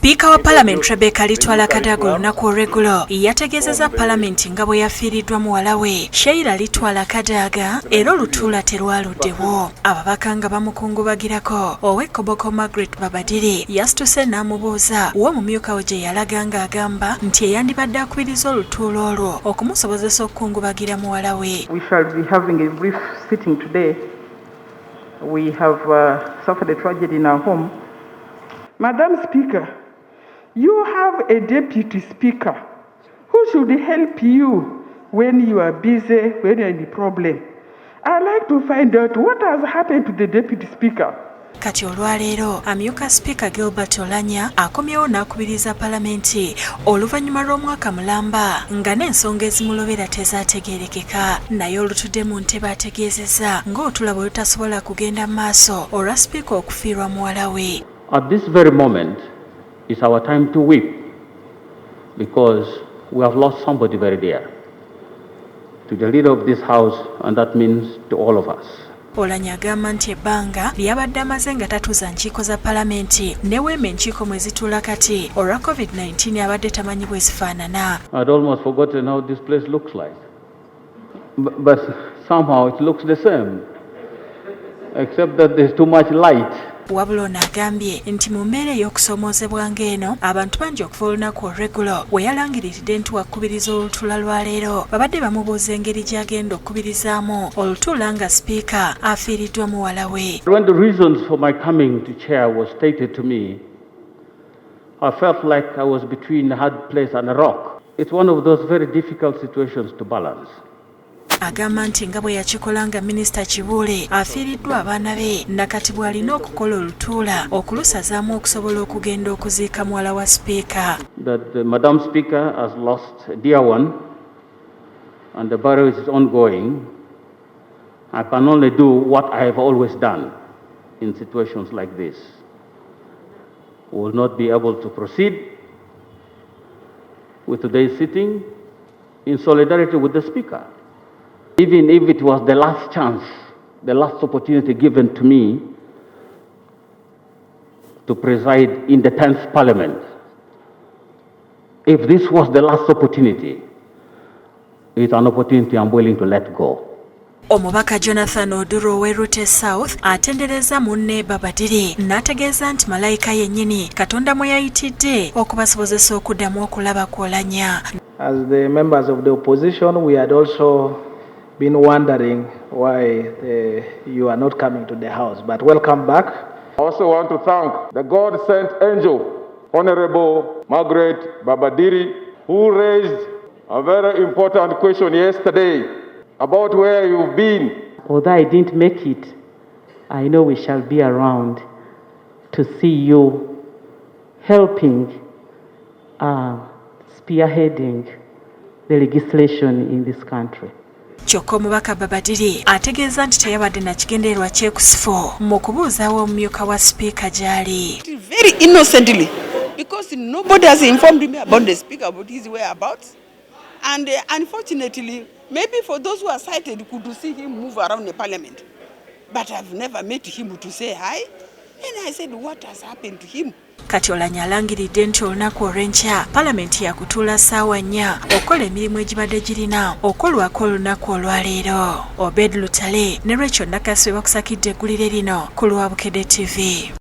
Sipiika wa Palament Rebecca Alitwaala Kadaga olunaku olw'eggulo yategeezezza palamenti nga bwe yafiiriddwa muwalawe Sheila Alitwaala Kadaga era olutuula terwaluddewo. Ababaka nga bamukungubagirako ow'Ekkoboko Margaret Babadiri yasituse n'amubuuza Omumyuka we gye yalaga nga agamba nti eyandibadde akubiriza olutuula olwo okumusobozesa okukungubagira muwalawe. We shall be having a brief sitting today. We have suffered a tragedy in our home. Madam Speaker, you have a deputy speaker who should help you when you are busy, when you are in the problem. I'd like to find out what has happened to the deputy speaker. Kati olw'olwaleero amyuka Sipiika Jacob Oulanya akomyewo n'akubiriza palamenti oluvannyuma lw'omwaka mulamba nga n'ensonga ezimulobera tezaategeerekeka naye olutudde mu ntebe ategeezezza ng'otulabo olutasobola kugenda maaso olwa Sipiika okufiirwa muwalawe. At this very moment is our time to weep because we have lost somebody very dear to the leader of this house, and that means to all of us. Oulanya agamba nti ebbanga lyabadde amaze nga tatuuza nkiiko za palamenti ne weema enkiiko mwe zituula kati olwa COVID-19 abadde tamanyi bwe zifaanana. I'd almost forgotten how this place looks like. But somehow it looks the same, except that there's too much light. Wabula ono agambye nti mu mmeera ey'okusoomoozebwa ng'eno abantu bangi okuva olunaku olw'eggulo we yalangiriridde nti wakubiriza olutuula lwa leero babadde bamubuuza engeri gy'agenda okubirizaamu olutuula nga Sipiika afiiriddwa muwalawe. When the reasons for my coming to chair was stated to me, I felt like I was between a hard place and a rock. It's one of those very difficult situations to balance. Agamba nti nga bwe yakikola nga Minisita Kibuule afiiriddwa abaana be nakati bw'alina okukola olutuula okulusazaamu okusobola okugenda okuziika muwala wa Sipiika. That Madam Speaker has lost a dear one and the burial is ongoing. I can only do what I have always done in situations like this. We will not be able to proceed with today's sitting in solidarity with the Speaker. Even if it was the last chance, the last opportunity given to me to preside in the 10th Parliament, if this was the last opportunity, it's an opportunity I'm willing to let go. Omubaka Jonathan Oduro w'Erute South atendereza munne Babadiri n'ategeeza nti malayika yennyini Katonda mwe yayitidde okubasobozesa okuddamu okulaba ku Oulanya. As the members of the opposition, we had also been wondering why you are not coming to the house, but welcome back. I also want to thank the God-sent angel, Honorable Margaret Babadiri, who raised a very important question yesterday about where you've been. Although I didn't make it, I know we shall be around to see you helping, spearheading the legislation in this country. Kyokka omubaka Babadiri ategeeza nti teyabadde na kigendererwa kyekusifu mu kubuuzaawo omumyuka wa Sipiika gy'ali. Very innocently, because nobody has informed me about the Speaker, about his whereabouts. And unfortunately, maybe for those who are sighted could see him move around the Parliament. But I've never met him to say hi. And I said, what has happened to him? Kati Oulanya alangiridde nti olunaku olw'enkya palamenti yakutuula ssaawa 4 okukola emirimu egibadde girina okolwako olunaku olwaleero. Obed Lutale ne Rachel Nakasi bakusakidde eggulire lino ku lwa Bukedde TV.